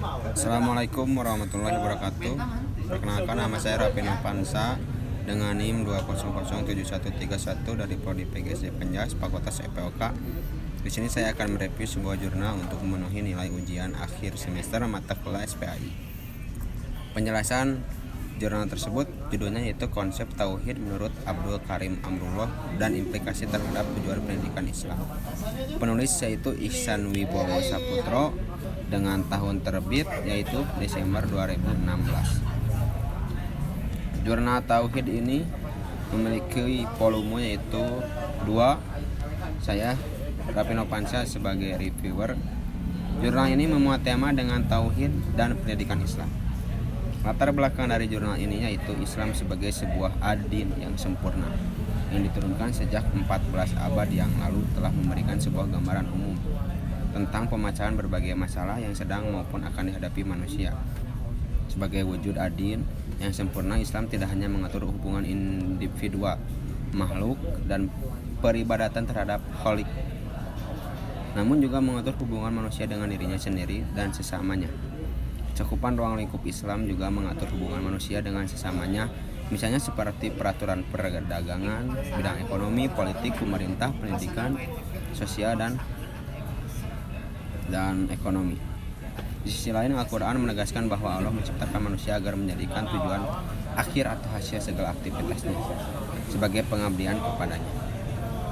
Assalamualaikum warahmatullahi wabarakatuh. Perkenalkan, nama saya Raffi Novansa dengan NIM 2007131 dari Prodi PGSD Penjas, Fakultas FPOK. Di sini saya akan mereview sebuah jurnal untuk memenuhi nilai ujian akhir semester mata kuliah SPAI. Penjelasan jurnal tersebut judulnya yaitu Konsep Tauhid menurut Abdul Karim Amrullah dan Implikasi Terhadap Tujuan Pendidikan Islam. Penulis yaitu Ihsan Wibowo Saputro dengan tahun terbit yaitu Desember 2016. Jurnal Tauhid ini memiliki volume yaitu 2. Saya Raffi Novansa sebagai reviewer. Jurnal ini memuat tema dengan tauhid dan pendidikan Islam. Latar belakang dari jurnal ini yaitu Islam sebagai sebuah ad-din yang sempurna yang diturunkan sejak 14 abad yang lalu telah memberikan sebuah gambaran umum tentang pemecahan berbagai masalah yang sedang maupun akan dihadapi manusia. Sebagai wujud ad-din yang sempurna, Islam tidak hanya mengatur hubungan individual, makhluk, dan peribadatan terhadap Khalik, namun juga mengatur hubungan manusia dengan dirinya sendiri dan sesamanya. Cakupan ruang lingkup Islam juga mengatur hubungan manusia dengan sesamanya, misalnya seperti peraturan perdagangan, bidang ekonomi, politik, pemerintah, pendidikan, sosial, dan ekonomi. Di sisi lain, Al-Quran menegaskan bahwa Allah menciptakan manusia agar menjadikan tujuan akhir atau hasil segala aktivitasnya sebagai pengabdian kepadanya.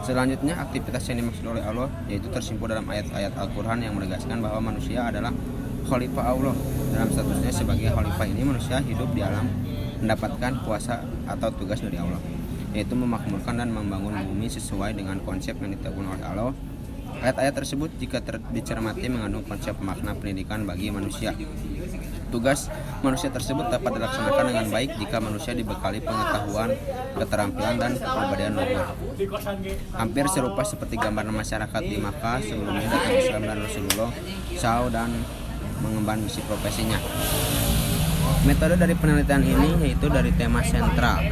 Selanjutnya, aktivitas yang dimaksud oleh Allah yaitu tersimpul dalam ayat-ayat Al-Quran yang menegaskan bahwa manusia adalah khalifah Allah. Dalam statusnya sebagai khalifah ini, manusia hidup di alam mendapatkan kuasa atau tugas dari Allah, yaitu memakmurkan dan membangun bumi sesuai dengan konsep yang ditetapkan oleh Allah. Ayat-ayat tersebut jika dicermati mengandung konsep makna pendidikan bagi manusia. Tugas manusia tersebut dapat dilaksanakan dengan baik jika manusia dibekali pengetahuan, keterampilan, dan kepribadian luhur. Hampir serupa seperti gambaran masyarakat di Makkah sebelumnya datang Islam dan Rasulullah SAW dan mengemban misi profesinya. Metode dari penelitian ini yaitu dari tema sentral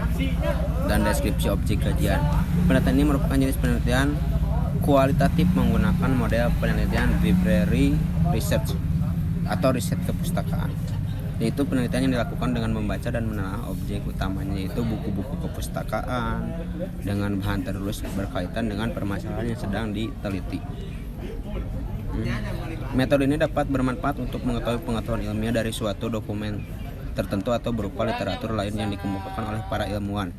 dan deskripsi objek kajian. Penelitian ini merupakan jenis penelitian kualitatif menggunakan model penelitian library research atau riset kepustakaan, yaitu penelitian yang dilakukan dengan membaca dan menelaah objek utamanya yaitu buku-buku kepustakaan dengan bahan tertulis berkaitan dengan permasalahan yang sedang diteliti. Metode ini dapat bermanfaat untuk mengetahui pengetahuan ilmiah dari suatu dokumen tertentu atau berupa literatur lain yang dikemukakan oleh para ilmuwan.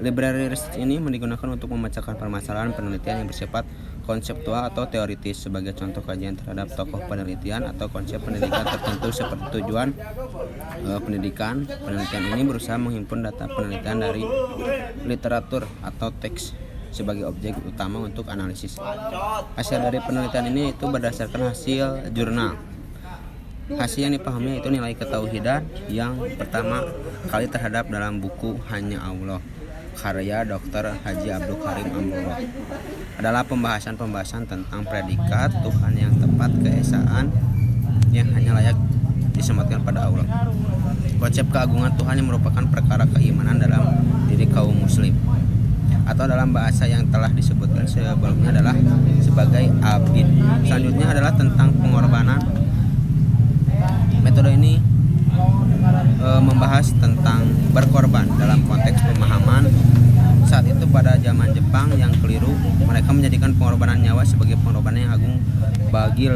Library research ini digunakan untuk memecahkan permasalahan penelitian yang bersifat konseptual atau teoritis. Sebagai contoh kajian terhadap tokoh penelitian atau konsep pendidikan tertentu seperti tujuan pendidikan. Penelitian ini berusaha menghimpun data penelitian dari literatur atau teks sebagai objek utama untuk analisis. Hasil dari penelitian ini itu berdasarkan hasil jurnal. Hasil yang dipahami yaitu nilai ketauhidan yang pertama kali terhadap dalam buku Hanya Allah karya Dr. Haji Abdul Karim Amrullah adalah pembahasan tentang predikat Tuhan yang tepat, keesaan yang hanya layak disematkan pada Allah. Konsep keagungan Tuhan yang merupakan perkara keimanan dalam diri kaum muslim, atau dalam bahasa yang telah disebutkan sebelumnya adalah sebagai abid. Selanjutnya adalah tentang pengorbanan. Metode ini membahas tentang berkorban dalam konteks pemahaman saat itu pada zaman Jepang yang keliru. Mereka menjadikan pengorbanan nyawa sebagai pengorbanan yang agung bagi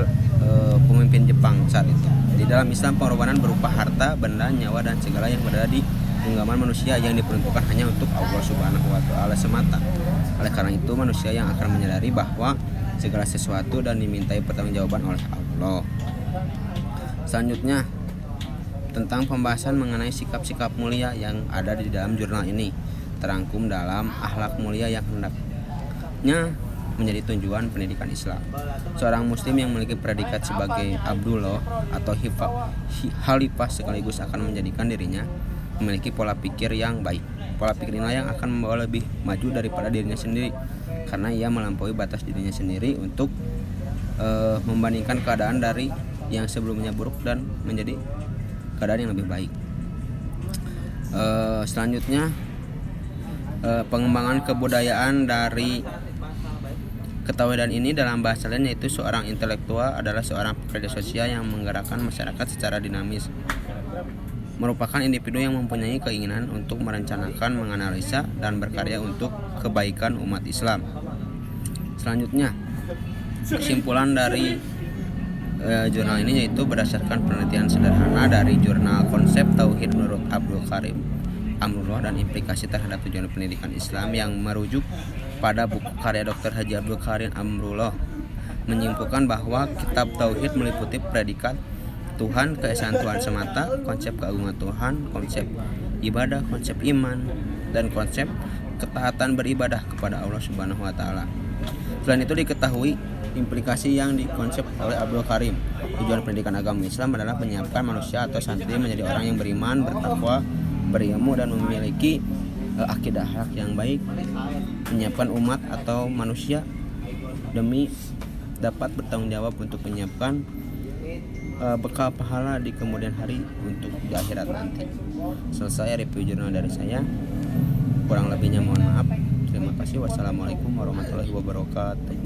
pemimpin Jepang saat itu. Di dalam Islam, pengorbanan berupa harta, benda, nyawa, dan segala yang berada di genggaman manusia yang diperuntukkan hanya untuk Allah Subhanahu wa Ta'ala semata. Oleh karena itu, manusia yang akan menyadari bahwa segala sesuatu dan dimintai pertanggungjawaban oleh Allah. Selanjutnya tentang pembahasan mengenai sikap-sikap mulia yang ada di dalam jurnal ini, terangkum dalam akhlak mulia yang hendaknya menjadi tujuan pendidikan Islam. Seorang muslim yang memiliki predikat sebagai Abdullah atau Khalifah sekaligus akan menjadikan dirinya memiliki pola pikir yang baik. Pola pikir inilah yang akan membawa lebih maju daripada dirinya sendiri, karena ia melampaui batas dirinya sendiri untuk membandingkan keadaan dari yang sebelumnya buruk dan menjadi keadaan yang lebih baik. Selanjutnya pengembangan kebudayaan dari Ketahuan ini dalam bahasa lain yaitu seorang intelektual adalah seorang pekerja sosial yang menggerakkan masyarakat secara dinamis, merupakan individu yang mempunyai keinginan untuk merencanakan, menganalisa, dan berkarya untuk kebaikan umat Islam. Selanjutnya, kesimpulan dari jurnal ini yaitu berdasarkan penelitian sederhana dari jurnal Konsep Tauhid menurut Abdul Karim Amrullah dan implikasi terhadap tujuan pendidikan Islam yang merujuk pada buku karya Dr. Haji Abdul Karim Amrullah, menyimpulkan bahwa kitab Tauhid meliputi predikat Tuhan, keesaan Tuhan semata, konsep keagungan Tuhan, konsep ibadah, konsep iman, dan konsep ketaatan beribadah kepada Allah Subhanahu wa taala. Selain itu diketahui implikasi yang dikonsep oleh Abdul Karim. Tujuan pendidikan agama Islam adalah menyiapkan manusia atau santri menjadi orang yang beriman, bertakwa, berilmu, dan memiliki akidah akhlak yang baik, menyiapkan umat atau manusia demi dapat bertanggung jawab untuk menyiapkan bekal pahala di kemudian hari untuk di akhirat nanti. Selesai review jurnal dari saya. Kurang lebihnya mohon maaf. Terima kasih. Wassalamualaikum warahmatullahi wabarakatuh.